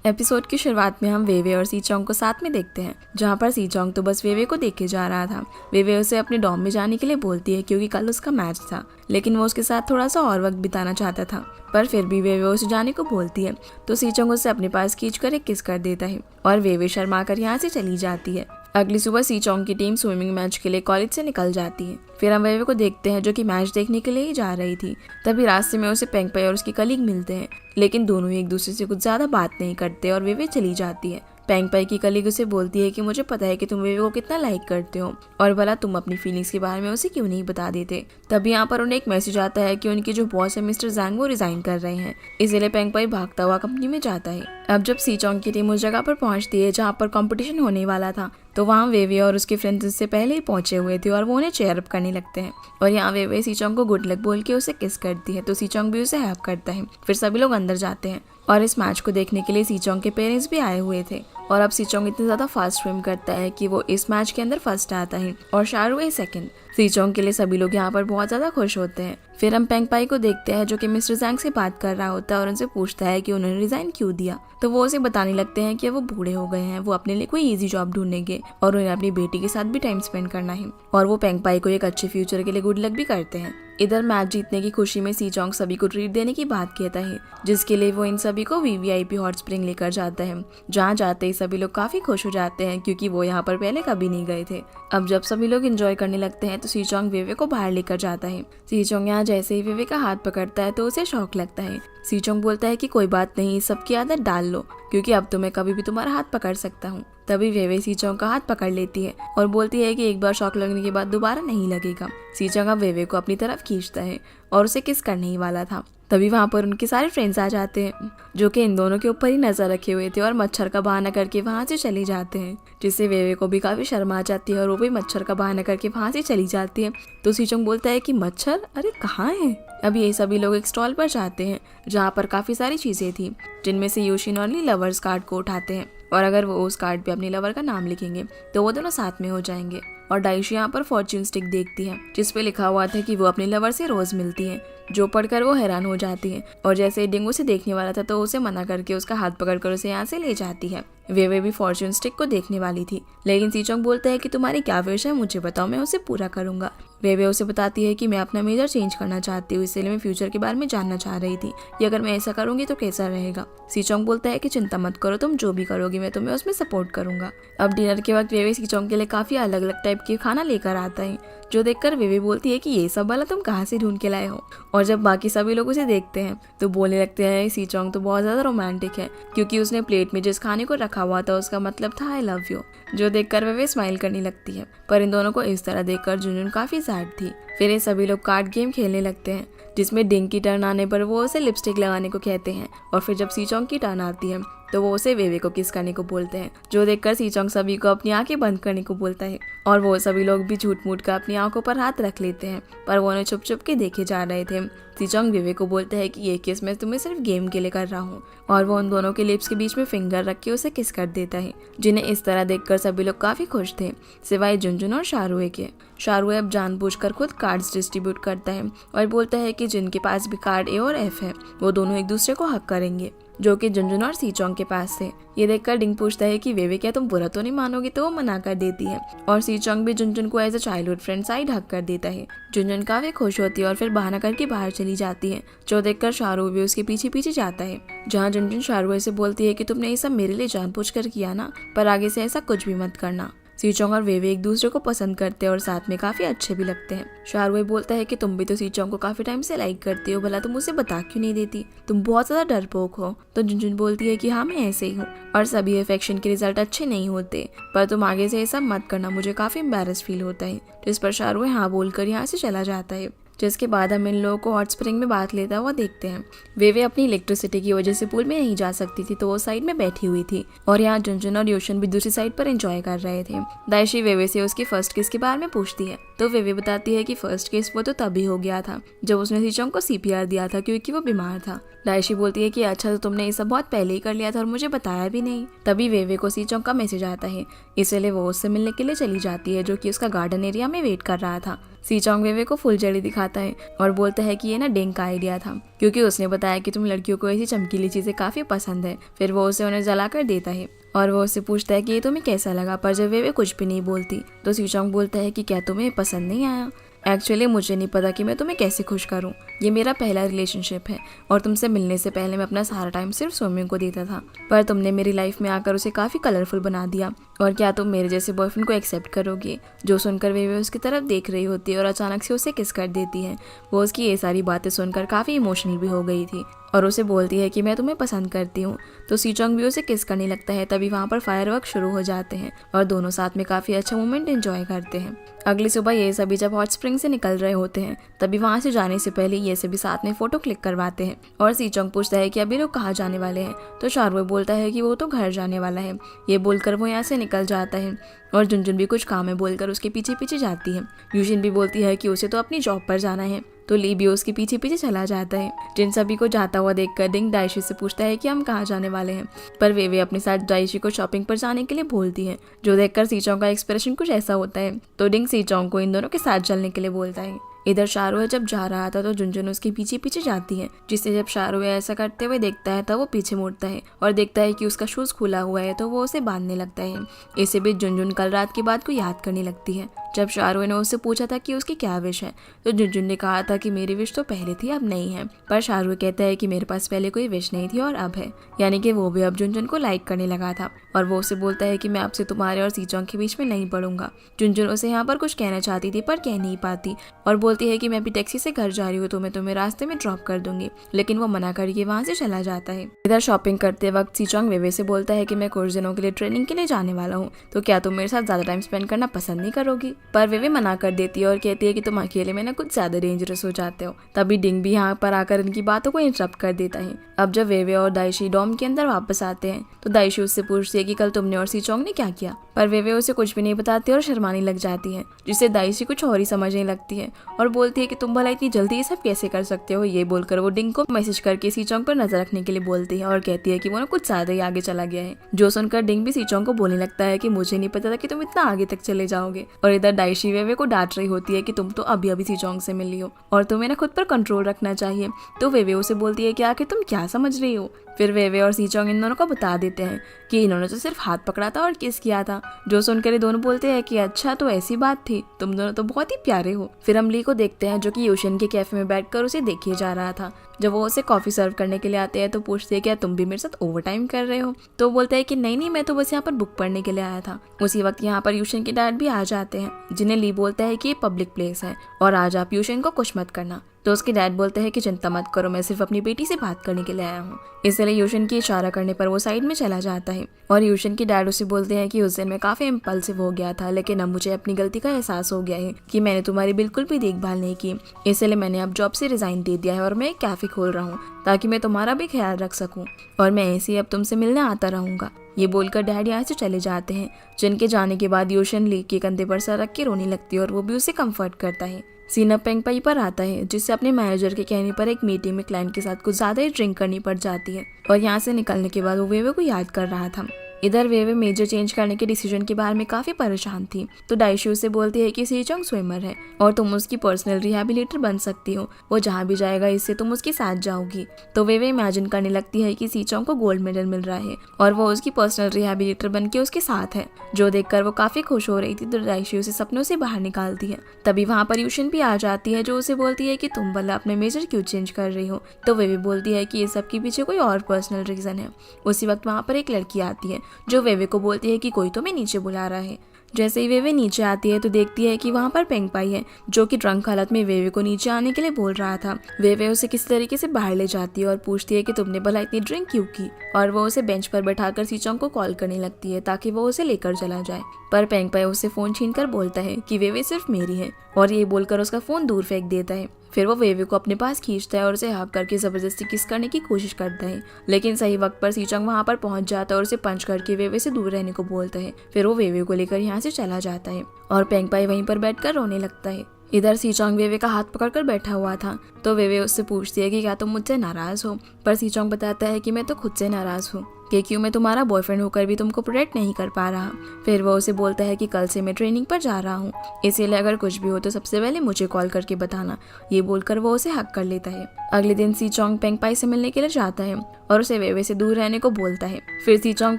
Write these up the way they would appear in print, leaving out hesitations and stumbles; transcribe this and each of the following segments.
Episode की शुरुआत में हम वेवे और सीचोंग को साथ में देखते हैं, जहाँ पर सीचोंग तो बस वेवे को देखे जा रहा था। वेवे उसे अपने डॉम में जाने के लिए बोलती है क्योंकि कल उसका मैच था, लेकिन वो उसके साथ थोड़ा सा और वक्त बिताना चाहता था। पर फिर भी वेवे उसे जाने को बोलती है, तो सीचोंग उसे अपने पास खींचकर एक किस कर देता है और वेवे शर्मा कर यहाँ से चली जाती है। अगली सुबह सीचोंग की टीम स्विमिंग मैच के लिए कॉलेज से निकल जाती है। फिर हम वेवे को देखते हैं जो कि मैच देखने के लिए ही जा रही थी। तभी रास्ते में उसे पेंगपाई और उसकी कलीग मिलते हैं, लेकिन दोनों ही एक दूसरे से कुछ ज्यादा बात नहीं करते और वेवे चली जाती है। पेंगपाई की कलीग उसे बोलती है कि मुझे पता है कि तुम वेवे को कितना लाइक करते हो और भला तुम अपनी फीलिंग्स के बारे में उसे क्यों नहीं बता देते। तभी यहाँ पर उन्हें एक मैसेज आता है कि उनके जो बॉस है मिस्टर जैंग वो रिजाइन कर रहे हैं, इसीलिए पेंगपाई भागता हुआ कंपनी में जाता है। अब जब सीचोंग की टीम उस जगह पर पहुंचती है जहाँ पर कंपटीशन होने वाला था, तो वहाँ वेवे और उसके फ्रेंड्स इससे पहले ही पहुंचे हुए थे और वो उन्हें चेयर अप करने लगते हैं। और यहाँ वेवे सीचोंग को गुड लक बोल के उसे किस करती है, तो सीचोंग भी उसे हेल्प करता है। फिर सभी लोग अंदर जाते हैं और इस मैच को देखने के लिए सीचोंग के पेरेंट्स भी आए हुए थे। और अब सीचोंग इतनी ज्यादा फास्ट स्विम करता है कि वो इस मैच के अंदर फर्स्ट आता है और शाहरुए सेकंड। सीचोंग के लिए सभी लोग यहाँ पर बहुत ज्यादा खुश होते हैं। फिर हम पेंगपाई को देखते हैं जो कि मिस्टर जैंग से बात कर रहा होता है और उनसे पूछता है कि उन्होंने रिजाइन क्यों दिया। तो वो उसे बताने लगते हैं कि वो बूढ़े हो गए हैं, वो अपने लिए कोई इजी जॉब ढूंढेंगे और उन्हें अपनी बेटी के साथ भी टाइम स्पेंड करना है। और वो पेंगपाई को एक अच्छे फ्यूचर के लिए गुड लक भी करते हैं। इधर मैच जीतने की खुशी में सीचोंग सभी को ट्रीट देने की बात कहता है, जिसके लिए वो इन सभी को वीवीआईपी हॉट स्प्रिंग लेकर जाता है। जहाँ जाते ही सभी लोग काफी खुश हो जाते हैं क्योंकि वो यहाँ पर पहले कभी नहीं गए थे। अब जब सभी लोग एंजॉय करने लगते हैं तो सीचोंग वेवे को बाहर लेकर जाता है। सीचोंग यहाँ जैसे ही वेवे का हाथ पकड़ता है तो उसे शौक लगता है। सीचोंग बोलता है कि कोई बात नहीं, सबकी आदत डाल लो क्योंकि अब तो मैं कभी भी तुम्हारा हाथ पकड़ सकता हूँ। तभी वेवे सीचोंग का हाथ पकड़ लेती है और बोलती है कि एक बार शौक लगने के बाद दोबारा नहीं लगेगा। सीचोंग अब वेवे को अपनी तरफ खींचता है और उसे किस करने ही वाला था। तभी वहाँ पर उनके सारे फ्रेंड्स आ जाते हैं जो कि इन दोनों के ऊपर ही नजर रखे हुए थे और मच्छर का बहाना करके वहाँ से चले जाते हैं, जिससे वेवे को भी काफी शर्म आ जाती है और वो भी मच्छर का बहाना करके वहाँ से चली जाती है। तो सीचोंग बोलता है कि मच्छर अरे कहाँ है। अब ये सभी लोग एक स्टॉल पर जाते हैं जहाँ पर काफी सारी चीजें थी, जिनमें से योशिनोरी लवर्स कार्ड को उठाते हैं और अगर वो उस कार्ड पे अपने लवर का नाम लिखेंगे तो वो दोनों साथ में हो जाएंगे। और डाइशी यहाँ पर फॉर्च्यून स्टिक देखती है जिसपे लिखा हुआ था कि वो अपने लवर से रोज मिलती है, जो पढ़कर वो हैरान हो जाती है और जैसे ही डिंगो से देखने वाला था तो उसे मना करके उसका हाथ पकड़कर उसे यहाँ से ले जाती है। वेवे भी फॉर्च्यून स्टिक को देखने वाली थी, लेकिन सीचोंग बोलता है कि तुम्हारी क्या विश है मुझे बताओ, मैं उसे पूरा करूंगा। वेवे उसे बताती है कि मैं अपना मेजर चेंज करना चाहती हूँ, इसलिए मैं फ्यूचर के बारे में जानना चाह रही थी कि अगर मैं ऐसा करूंगी तो कैसा रहेगा। सीचोंग बोलता है कि चिंता मत करो, तुम जो भी करोगी मैं तुम्हें उसमें सपोर्ट करूंगा। अब डिनर के वक्त वेवे सीचोंग के लिए काफी अलग अलग टाइप के खाना लेकर आता है, जो देखकर वेवे बोलती है कि ये सब वाला तुम कहाँ से ढूंढ के लाए हो। और जब बाकी सभी लोग उसे देखते हैं तो बोलने लगते हैं सीचोंग तो बहुत ज्यादा रोमांटिक है क्योंकि उसने प्लेट में जिस खाने को रखा हुआ था उसका मतलब था आई लव यू, जो देखकर वेवे स्माइल करने लगती है। पर इन दोनों को इस तरह देखकर जुनजुन काफी सैड थी। फिर ये सभी लोग कार्ड गेम खेलने लगते हैं जिसमें डिंग की टर्न आने पर वो उसे लिपस्टिक लगाने को कहते हैं और फिर जब सीचोंग की टर्न आती है तो वो उसे वेवे को किस करने को बोलते हैं, जो देखकर सीचोंग सभी को अपनी आंखें बंद करने को बोलता है और वो सभी लोग भी झूठ मूठ कर अपनी आंखों पर हाथ रख लेते हैं, पर वो उन्हें छुप छुप के देखे जा रहे थे। सीचोंग वेवे को बोलते हैं कि ये किस मैं तुम्हें सिर्फ गेम के लिए कर रहा हूँ और वो उन दोनों के लिप्स के बीच में फिंगर रख के उसे किस कर देता है, जिन्हें इस तरह देखकर सभी लोग काफी खुश थे सिवाय जुनजुन और शाहरुए के। शाहरुए अब जानबूझकर खुद कार्ड्स डिस्ट्रीब्यूट करता है और बोलता है कि जिनके पास भी कार्ड ए और एफ है वो दोनों एक दूसरे को हक करेंगे, जो कि जुनजुन और सीचोंग के पास थे। ये देखकर डिंग पूछता है कि वेवे क्या तुम बुरा तो नहीं मानोगी, तो वो मना कर देती है और सीचोंग भी जुनजुन को एज अ चाइल्डहुड फ्रेंड साइड हक कर देता है। जुनजुन काफी खुश होती है और फिर बहाना करके बाहर चली जाती है, जो देखकर शाहरुए भी उसके पीछे पीछे जाता है। जहाँ जुनजुन शाहरुए से बोलती है कि तुमने ये सब मेरे लिए जानबूझकर किया ना, पर आगे से ऐसा कुछ भी मत करना। सीचोंग और वेवे एक दूसरे को पसंद करते हैं और साथ में काफी अच्छे भी लगते हैं। शाहरुए बोलता है कि तुम भी तो सीचोंग को काफी टाइम से लाइक करती हो, भला तुम उसे बता क्यों नहीं देती, तुम बहुत ज्यादा डरपोक हो। तो जुनजुन बोलती है कि हाँ मैं ऐसे ही हूँ और सभी अफेक्शन के रिजल्ट अच्छे नहीं होते, पर तुम आगे से ऐसा मत करना, मुझे काफी एम्बैरेस फील होता है। जिस पर शाहरुए हाँ बोलकर यहाँ से चला जाता है, जिसके बाद हम इन लोगों को हॉट स्प्रिंग में बात लेता हुआ देखते हैं। वेवे अपनी इलेक्ट्रिसिटी की वजह से पूल में नहीं जा सकती थी तो वो साइड में बैठी हुई थी और यहाँ जुनजुन और योशन भी दूसरी साइड पर एंजॉय कर रहे थे। दाइशी वेवे से उसकी फर्स्ट किस के बारे में पूछती है तो वेवे बताती है कि फर्स्ट किस वो तो तभी हो गया था जब उसने सीचोंग को सीपीआर दिया था क्योंकि वो बीमार था। दाइशी बोलती है कि अच्छा तो तुमने ये सब बहुत पहले ही कर लिया था और मुझे बताया भी नहीं। तभी वेवे को सीचोंग का मैसेज आता है, इसलिए वो उससे मिलने के लिए चली जाती है जो कि उसका गार्डन एरिया में वेट कर रहा था। सीचोंग वेवे को फुल जेली दिखाता है और बोलता है कि ये ना डिंग का आइडिया था क्योंकि उसने बताया कि तुम लड़कियों को ऐसी चमकीली चीजें काफी पसंद है। फिर वो उसे उन्हें जलाकर देता है और वो उससे पूछता है कि ये तुम्हें कैसा लगा, पर जब वे कुछ भी नहीं बोलती तो सीचोंग बोलता है कि क्या तुम्हें पसंद नहीं आया। एक्चुअली मुझे नहीं पता कि मैं तुम्हें कैसे खुश करूं। ये मेरा पहला रिलेशनशिप है और तुमसे मिलने से पहले मैं अपना सारा टाइम सिर्फ स्विमिंग को देता था, पर तुमने मेरी लाइफ में आकर उसे काफ़ी कलरफुल बना दिया। और क्या तुम मेरे जैसे बॉयफ्रेंड को एक्सेप्ट करोगे? जो सुनकर वे उसकी तरफ देख रही होती है और अचानक से उसे किस कर देती है। वो उसकी ये सारी बातें सुनकर काफ़ी इमोशनल भी हो गई थी और उसे बोलती है कि मैं तुम्हें पसंद करती हूँ। तो सीचोंग भी उसे किस करने लगता है। तभी वहाँ पर फायरवर्क शुरू हो जाते हैं और दोनों साथ में काफ़ी अच्छा मोमेंट एंजॉय करते हैं। अगली सुबह ये सभी जब हॉट स्प्रिंग से निकल रहे होते हैं तभी वहाँ से जाने से पहले ये सभी साथ में फोटो क्लिक करवाते हैं और सीचोंग पूछता है कि अभी लोग कहाँ जाने वाले हैं। तो शारवे बोलता है कि वो तो घर जाने वाला है। ये बोलकर वो यहाँ से निकल जाता है और जुनजुन भी कुछ काम है बोलकर उसके पीछे पीछे जाती है। यूशिन भी बोलती है कि उसे तो अपनी जॉब पर जाना है, तो ली भी उसके पीछे पीछे चला जाता है। जिन सभी को जाता हुआ देखकर डिंग दाइशी से पूछता है कि हम कहाँ जाने वाले हैं, पर वे अपने साथ दाइशी को शॉपिंग पर जाने के लिए बोलती है। जो देखकर सीचोंग का एक्सप्रेशन कुछ ऐसा होता है तो डिंग सीचोंग को इन दोनों के साथ चलने के लिए बोलता है। इधर शाहरुख जब जा रहा था तो जुनजुन उसके पीछे पीछे जाती है, जिससे जब शाहरुख ऐसा करते हुए देखता है तब वो पीछे मुड़ता है और देखता है कि उसका शूज खुला हुआ है तो वो उसे बांधने लगता है। इसे भी जुनजुन कल रात की बात को याद करने लगती है। जब शाहरुख ने उससे पूछा था कि उसकी क्या विश है तो जुनजुन ने कहा था कि मेरी विश तो पहले थी अब नहीं है, पर शाहरुख कहता है कि मेरे पास पहले कोई विश नहीं थी और अब है, यानी कि वो भी अब जुनजुन को लाइक करने लगा था। और वो उसे बोलता है कि मैं आपसे तुम्हारे और सीचोंग के बीच में नहीं पड़ूंगा। जुनजुन उसे यहाँ पर कुछ कहना चाहती थी पर कह नहीं पाती और बोलती है कि मैं अभी टैक्सी से घर जा रही हूँ तो मैं तुम्हें रास्ते में ड्रॉप कर दूंगी, लेकिन वो मना करके वहाँ से चला जाता है। इधर शॉपिंग करते वक्त सीचोंग वेवे से बोलता है कि मैं कुछ दिनों के लिए ट्रेनिंग के लिए जाने वाला हूँ, तो क्या तुम मेरे साथ ज्यादा टाइम स्पेंड करना पसंद नहीं करोगी? पर वेवे मना कर देती है और कहती है कि तुम अकेले में ना कुछ ज्यादा डेंजरस हो जाते हो। तभी डिंग भी यहाँ पर आकर इनकी बातों को इंटरप्ट कर देता है। अब जब वेवे और दाइशी डॉम के अंदर वापस आते हैं तो दाइशी उससे पूछती है कि कल तुमने और सीचोंग ने क्या किया, पर वेवे उसे कुछ भी नहीं बताती और शर्माने लग जाती है, जिससे दाइशी कुछ और ही समझने लगती है और बोलती है कि तुम भला इतनी जल्दी ये सब कैसे कर सकते हो। ये बोलकर वो डिंग को मैसेज करके सीचोंग पर नजर रखने के लिए बोलती है और कहती है कि वो ना कुछ ज्यादा ही आगे चला गया है। जो सुनकर डिंग भी सीचोंग को बोलने लगता है कि मुझे नहीं पता था कि तुम इतना आगे तक चले जाओगे। और इधर दाइशी वेवे को डांट रही होती है कि तुम तो अभी अभी सीचोंग से मिली हो और तुम्हें ना खुद पर कंट्रोल रखना चाहिए। तो वेवे उसे बोलती है कि आखिर तुम क्या समझ रही हो। फिर वेवे और सीचोंग इन दोनों को बता देते हैं कि इन्होंने तो सिर्फ हाथ पकड़ा था और किस किया था। जो सुनकर ये दोनों बोलते हैं कि अच्छा तो ऐसी बात थी, तुम दोनों तो बहुत ही प्यारे हो। फिर हम ली को देखते हैं जो कि यूशन के कैफे में बैठकर उसे देखिए जा रहा था। जब वो उसे कॉफी सर्व करने के लिए आते हैं तो पूछते हैं क्या तुम भी मेरे साथ ओवर टाइम कर रहे हो। तो बोलता है कि नहीं मैं तो बस यहाँ पर बुक पढ़ने के लिए आया था। उसी वक्त यहाँ पर यूशन के डैड भी आ जाते हैं, जिन्हें ली बोलता है कि ये पब्लिक प्लेस है और आज आप यूशन को कुछ मत करना। तो उसके डैड बोलते हैं कि चिंता मत करो, मैं सिर्फ अपनी बेटी से बात करने के लिए आया हूँ। इसलिए यूशन की इशारा करने पर वो साइड में चला जाता है और यूशन के डैड उसे बोलते हैं कि उस दिन मैं काफी इम्पल्सिव हो गया था, लेकिन अब मुझे अपनी गलती का एहसास हो गया है कि मैंने तुम्हारी बिल्कुल भी देखभाल नहीं की, इसलिए मैंने अब जॉब से रिजाइन दे दिया है और मैं एक कैफे खोल रहा हूँ ताकि मैं तुम्हारा भी ख्याल रख सकूँ और मैं ऐसे ही अब तुमसे मिलने आता रहूंगा। ये बोलकर डैड यहाँ से चले जाते हैं। जिनके जाने के बाद यूशन ली के कंधे पर सर रख के रोने लगती है और वो भी उसे कंफर्ट करता है। सीन अब पेंगपाई पर आता है, जिससे अपने मैनेजर के कहने पर एक मीटिंग में क्लाइंट के साथ कुछ ज्यादा ही ड्रिंक करनी पड़ जाती है और यहाँ से निकलने के बाद वो वेवे को याद कर रहा था। इधर वेवे मेजर चेंज करने के डिसीजन के बारे में काफी परेशान थी, तो दाइशी उसे बोलती है कि सीचोंग स्विमर है और तुम उसकी पर्सनल रिहैबिलिटर बन सकती हो, वो जहाँ भी जाएगा इससे तुम उसके साथ जाओगी। तो वेवे इमेजिन करने लगती है कि सीचोंग को गोल्ड मेडल मिल रहा है और वो उसकी पर्सनल रिहैबिलिटर बन के उसके साथ है, जो देखकर वो काफी खुश हो रही थी। तो दाइशी उसे सपनों से बाहर निकालती है। तभी वहाँ पर यूशन भी आ जाती है, जो उसे बोलती है कि तुम भला अपने मेजर क्यों चेंज कर रही हो। तो वेवे बोलती है कि ये सब के पीछे कोई और पर्सनल रीजन है। उसी वक्त वहाँ पर एक लड़की आती है जो वेवे को बोलती है कि कोई तो मैं नीचे बुला रहा है। जैसे ही वेवे नीचे आती है तो देखती है कि वहाँ पर पेंगपाई है, जो कि ड्रंक हालत में वेवे को नीचे आने के लिए बोल रहा था। वेवे उसे किसी तरीके से बाहर ले जाती है और पूछती है कि तुमने भला इतनी ड्रिंक क्यों की, और वो उसे बेंच पर बैठाकर सीचोंग को कॉल करने लगती है ताकि वो उसे लेकर चला जाए। पर पेंगपाई उससे फोन छीनकर बोलता है कि वेवे सिर्फ मेरी है और ये बोलकर उसका फोन दूर फेंक देता है। फिर वो वेवे को अपने पास खींचता है और उसे हक करके जबरदस्ती किस करने की कोशिश करता है, लेकिन सही वक्त पर सीचोंग वहाँ पर पहुंच जाता है और उसे पंच करके वेवे से दूर रहने को बोलता है। फिर वो वेवे को लेकर यहाँ से चला जाता है और पेंगपाई वहीं पर बैठकर रोने लगता है। इधर सीचोंग वेवे का हाथ पकड़कर बैठा हुआ था, तो वेवे उससे पूछती है कि क्या तुम मुझसे नाराज हो, पर सीचोंग बताता है कि मैं तो खुद से नाराज हूँ। कि क्यों मैं तुम्हारा बॉयफ्रेंड होकर भी तुमको प्रोटेक्ट नहीं कर पा रहा। फिर वो उसे बोलता है कि कल से मैं ट्रेनिंग पर जा रहा हूँ, इसीलिए अगर कुछ भी हो तो सबसे पहले मुझे कॉल करके बताना। ये बोलकर वो उसे हक कर लेता है। अगले दिन सी चोंग पेंगपाई से मिलने के लिए जाता है और उसे वेवे से दूर रहने को बोलता है। फिर सी चोंग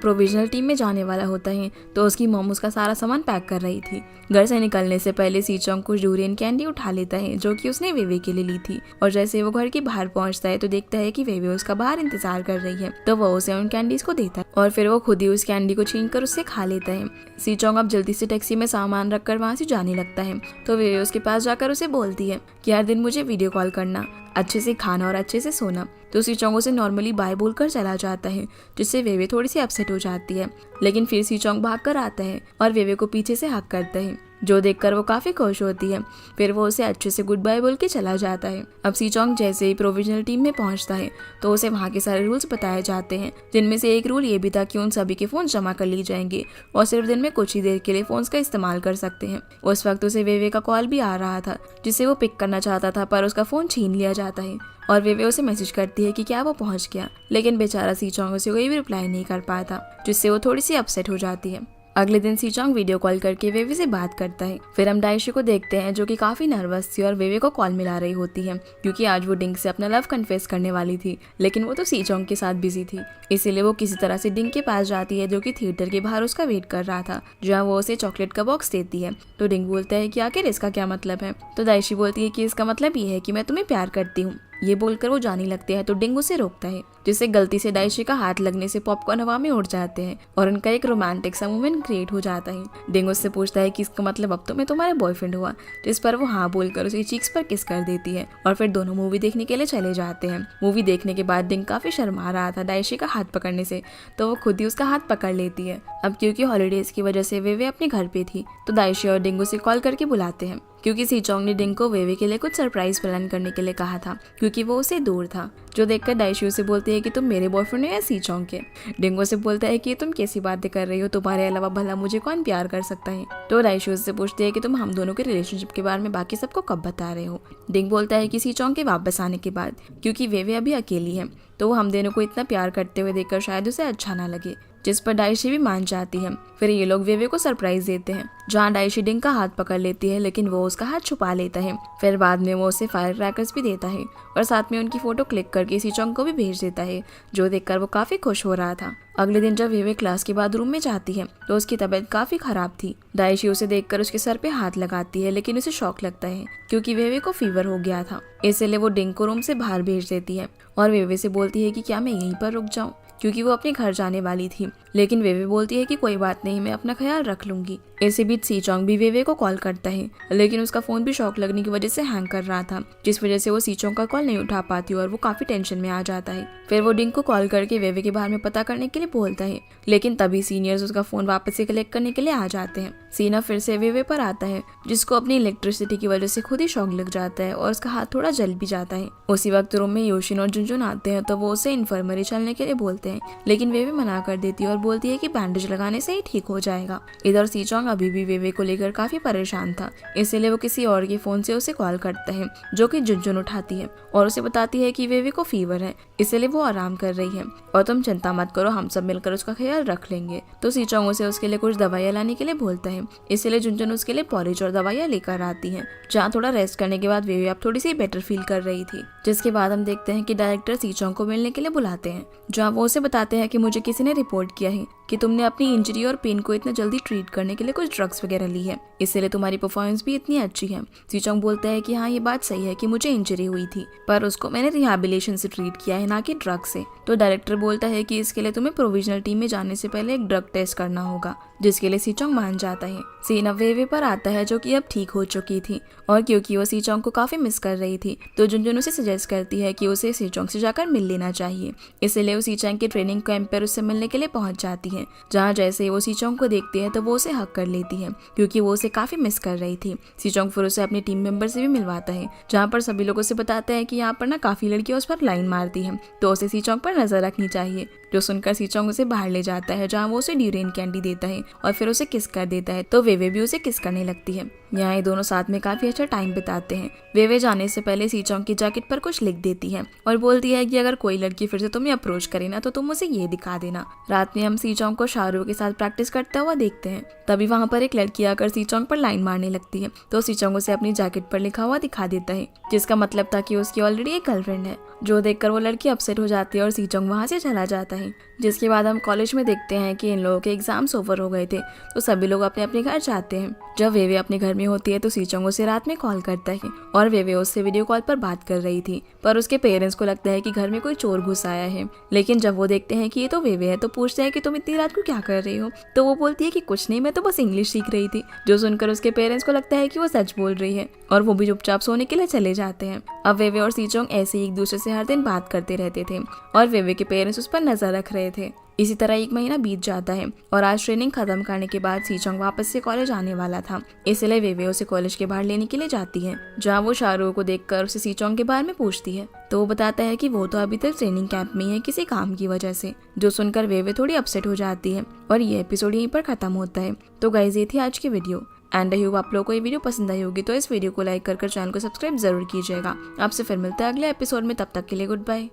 प्रोविजनल टीम में जाने वाला होता है तो उसकी मॉम उसका सारा सामान पैक कर रही थी। घर से निकलने से पहले सी चोंग कुछ डूरियन कैंडी उठा लेता है जो कि उसने वेवे के लिए ली थी, और जैसे वो घर के बाहर पहुंचता है तो देखता है कि वेवे उसका बाहर इंतजार कर रही है, तो वो उसे उन कैंडीज को देता है और फिर वो खुद ही उस कैंडी को छीन कर उससे खा लेता है। सी चोंग अब जल्दी से टैक्सी में सामान रखकर वहाँ से जाने लगता है तो वेवे उसके पास जाकर उसे बोलती है कि हर दिन मुझे वीडियो कॉल करना, अच्छे से खाना और अच्छे से सोना। तो सी चोंग उसे नॉर्मली बाय बोलकर चला जाता है, जिससे वेवे थोड़ी सी अपसेट हो जाती है। लेकिन फिर सी चोंग भाग कर आता है और वेवे को पीछे से हक करता है, जो देखकर वो काफी खुश होती है। फिर वो उसे अच्छे से गुड बाय बोल के चला जाता है। अब सी चोंग जैसे ही प्रोविजनल टीम में पहुंचता है तो उसे वहाँ के सारे रूल्स बताए जाते हैं, जिनमें से एक रूल ये भी था कि उन सभी के फोन जमा कर लिए जाएंगे और सिर्फ दिन में कुछ ही देर के लिए फोन का इस्तेमाल कर सकते हैं। उस वक्त उसे वेवे का कॉल भी आ रहा था जिसे वो पिक करना चाहता था, पर उसका फोन छीन लिया जाता है और वेवे उसे मैसेज करती है कि क्या वो पहुंच गया, लेकिन बेचारा सी चोंग उसे कोई भी रिप्लाई नहीं कर पाता, जिससे वो थोड़ी सी अपसेट हो जाती है। अगले दिन सी चोंग वीडियो कॉल करके वेवे से बात करता है। फिर हम दाइशी को देखते हैं जो कि काफी नर्वस थी और वेवे को कॉल मिला रही होती है क्योंकि आज वो डिंग से अपना लव कन्फेस करने वाली थी, लेकिन वो तो सी चोंग के साथ बिजी थी। इसीलिए वो किसी तरह से डिंग के पास जाती है जो कि थिएटर के बाहर उसका वेट कर रहा था, जहाँ वो उसे चॉकलेट का बॉक्स देती है। तो डिंग बोलता है कि आखिर इसका क्या मतलब है। तो दाइशी बोलती है कि इसका मतलब ये है कि मैं तुम्हें प्यार करती हूँ। ये बोलकर वो जाने लगते हैं तो डिंग उसे रोकता है, जिससे गलती से दाइशी का हाथ लगने से पॉपकॉर्न हवा में उड़ जाते हैं और उनका एक रोमांटिक सा मोमेंट क्रिएट हो जाता है। डिंग उससे पूछता है कि इसका मतलब अब तो मैं तुम्हारा बॉयफ्रेंड हुआ, जिस पर वो हाँ बोलकर उसे चीक्स पर किस कर देती है और फिर दोनों मूवी देखने के लिए चले जाते हैं। मूवी देखने के बाद डिंग काफी शर्मा रहा था दाइशी का हाथ पकड़ने से, तो वो खुद ही उसका हाथ पकड़ लेती है। अब क्योंकि हॉलीडेज की वजह से वेवे अपने घर पे थी तो दाइशी और डिंग उसे कॉल करके बुलाते हैं, क्योंकि सी चोंग ने डिंग को वेवे के लिए कुछ सरप्राइज प्लान करने के लिए कहा था क्योंकि वो उसे दूर था। जो देखकर दाइशी उसे बोलती है कि तुम मेरे बॉयफ्रेंड हो या सी चोंग के। डिंग उसे बोलता है कि तुम कैसी बातें कर रही हो, तुम्हारे अलावा भला मुझे कौन प्यार कर सकता है। तो दाइशी उससे पूछती है कि तुम हम दोनों के रिलेशनशिप के बारे में बाकी सबको कब बता रहे हो। डिंग बोलता है कि सी चोंग के वापस आने के बाद, क्योंकि वेवे अभी अकेली है, तो वो हम दोनों को इतना प्यार करते हुए देखकर शायद उसे अच्छा ना लगे, जिस पर दाइशी भी मान जाती है। फिर ये लोग वेवे को सरप्राइज देते हैं, जहाँ दाइशी डिंग का हाथ पकड़ लेती है, लेकिन वो उसका हाथ छुपा लेता है। फिर बाद में वो उसे फायर क्रैकर्स भी देता है और साथ में उनकी फोटो क्लिक करके सी चोंग को भी भेज देता है, जो देखकर वो काफी खुश हो रहा था। अगले दिन जब वेवे क्लास के बाद रूम में जाती है तो उसकी तबीयत काफी खराब थी। दाइशी उसे देखकर उसके सर पे हाथ लगाती है, लेकिन उसे शॉक लगता है क्योंकि वेवे को फीवर हो गया था। इसलिए वो डिंग को रूम से बाहर भेज देती है और वेवे से बोलती है कि क्या मैं यहीं पर रुक जाऊं, क्योंकि वो अपने घर जाने वाली थी। लेकिन वेवे बोलती है कि कोई बात नहीं, मैं अपना ख्याल रख लूंगी। इसी बीच सी चोंग भी वेवे को कॉल करता है, लेकिन उसका फोन भी शॉक लगने की वजह से हैंग कर रहा था, जिस वजह से वो सी चोंग का कॉल नहीं उठा पाती और वो काफी टेंशन में आ जाता है। फिर वो डिंग को कॉल करके वेवे के बारे में पता करने के लिए बोलता है, लेकिन तभी सीनियर्स उसका फोन वापस से कलेक्ट करने के लिए आ जाते हैं। सीना फिर से वेवे पर आता है, जिसको अपनी इलेक्ट्रिसिटी की वजह से खुद ही शॉक लग जाता है और उसका हाथ थोड़ा जल भी जाता है। उसी वक्त रूम में योशिन और जुनजुन आते हैं तो वो उसे इन्फर्मरी चलने के लिए बोलते हैं, लेकिन वेवे मना कर देती है और बोलती है कि बैंडेज लगाने से ही ठीक हो जाएगा। इधर सी चोंग अभी भी वेवे को लेकर काफी परेशान था, इसलिए वो किसी और के फोन से उसे कॉल करता है, जो कि जुनजुन उठाती है और उसे बताती है कि वेवे को फीवर है, इसलिए वो आराम कर रही है और तुम चिंता मत करो, हम सब मिलकर उसका ख्याल रख लेंगे। तो सी चोंग उसे उसके लिए कुछ दवाइयाँ लाने के लिए बोलता है, इसलिए जुनजुन उसके लिए पॉरिज और दवाइयाँ लेकर आती है। जहाँ थोड़ा रेस्ट करने के बाद वेवे अब थोड़ी सी बेटर फील कर रही थी, जिसके बाद हम देखते हैं कि डायरेक्टर सी चोंग को मिलने के लिए बुलाते हैं, जहाँ वो उसे बताते हैं कि मुझे किसी ने रिपोर्ट किया है कि तुमने अपनी इंजरी और पेन को इतना जल्दी ट्रीट करने के लिए कुछ ड्रग्स वगैरह ली है, इसलिए तुम्हारी परफॉर्मेंस भी इतनी अच्छी है। सी चोंग बोलता है कि हाँ ये बात सही है कि मुझे इंजरी हुई थी, पर उसको मैंने रिहैबिलिटेशन से ट्रीट किया है, ना कि ड्रग से। तो डायरेक्टर बोलता है कि इसके लिए तुम्हें प्रोविजनल टीम में जाने से पहले एक ड्रग टेस्ट करना होगा, जिसके लिए सी चोंग मान जाता है। सीन अब वेवे पर आता है, जो कि अब ठीक हो चुकी थी, और क्योंकि वो सी चोंग को काफी मिस कर रही थी तो जुनजुन उसे सजेस्ट करती है कि उसे सी चोंग से जाकर मिल लेना चाहिए। इसलिए वो सी चोंग के ट्रेनिंग कैंप पर उससे मिलने के लिए पहुंच जाती है, जहाँ जैसे वो सी चोंग को देखती है तो वो उसे हक कर लेती है, क्योंकि वो उसे काफी मिस कर रही थी। सी चोंग फिर उसे अपनी टीम मेंबर से भी मिलवाता है, जहाँ पर सभी लोग उसे बताते हैं कि यहाँ पर ना काफी लड़कियां उस पर लाइन मारती हैं, तो उसे सी चोंग पर नजर रखनी चाहिए। जो सुनकर सीचोंग उसे बाहर ले जाता है जहाँ वो उसे ड्यूरेन कैंडी देता है और फिर उसे किस कर देता है, तो वेवे भी उसे किस करने लगती है। यहाँ ये दोनों साथ में काफी अच्छा टाइम बिताते हैं। वेवे जाने से पहले सीचोंग की जैकेट पर कुछ लिख देती है और बोलती है कि अगर कोई लड़की फिर से तुम्हें अप्रोच करे ना तो तुम उसे ये दिखा देना। रात में हम सीचोंग को शाहरुख के साथ प्रैक्टिस करता हुआ देखते हैं। तभी वहाँ पर एक लड़की आकर सीचोंग पर लाइन मारने लगती है, तो सीचोंग उसे अपनी जैकेट पर लिखा हुआ दिखा देता है, जिसका मतलब था कि उसकी ऑलरेडी एक गर्लफ्रेंड है। जो देखकर वो लड़की अपसेट हो जाती है और सीचोंग वहाँ से चला जाता है। जिसके बाद हम कॉलेज में देखते हैं कि इन लोगों के एग्जाम्स ओवर हो गए थे, तो सभी लोग अपने अपने घर जाते हैं। जब वेवे अपने घर में होती है तो सीचोंग उसे रात में कॉल करता है और वेवे उससे वीडियो कॉल पर बात कर रही थी, पर उसके पेरेंट्स को लगता है कि घर में कोई चोर घुस आया है। लेकिन जब वो देखते हैं कि ये तो वेवे है तो पूछते हैं कि तुम इतनी रात को क्या कर रही हो, तो वो बोलती है कि कुछ नहीं, मैं तो बस इंग्लिश सीख रही थी। जो सुनकर उसके पेरेंट्स को लगता है कि वो सच बोल रही है और वो भी चुपचाप सोने के लिए चले जाते हैं। अब वेवे और सीचोंग ऐसे ही एक दूसरे से हर दिन बात करते रहते थे और वेवे के पेरेंट्स उस पर नजर रख रहे थे। इसी तरह एक महीना बीत जाता है और आज ट्रेनिंग खत्म करने के बाद सीचोंग वापस से कॉलेज आने वाला था, इसलिए वेवे उसे कॉलेज के बाहर लेने के लिए जाती है, जहाँ वो शाहरुख को देखकर उसे सीचोंग के बारे में पूछती है। तो वो बताता है कि वो तो अभी तक ट्रेनिंग कैंप में है किसी काम की वजह से। जो सुनकर वेवे थोड़ी अपसेट हो जाती है और ये एपिसोड यहीं पर खत्म होता है। तो गाइस, ये थी आज की वीडियो एंड आई होप आप लोगों को ये वीडियो पसंद आई होगी। तो इस वीडियो को लाइक कर चैनल को सब्सक्राइब जरूर कीजिएगा। आपसे फिर मिलते हैं अगले एपिसोड में, तब तक के लिए गुड बाय।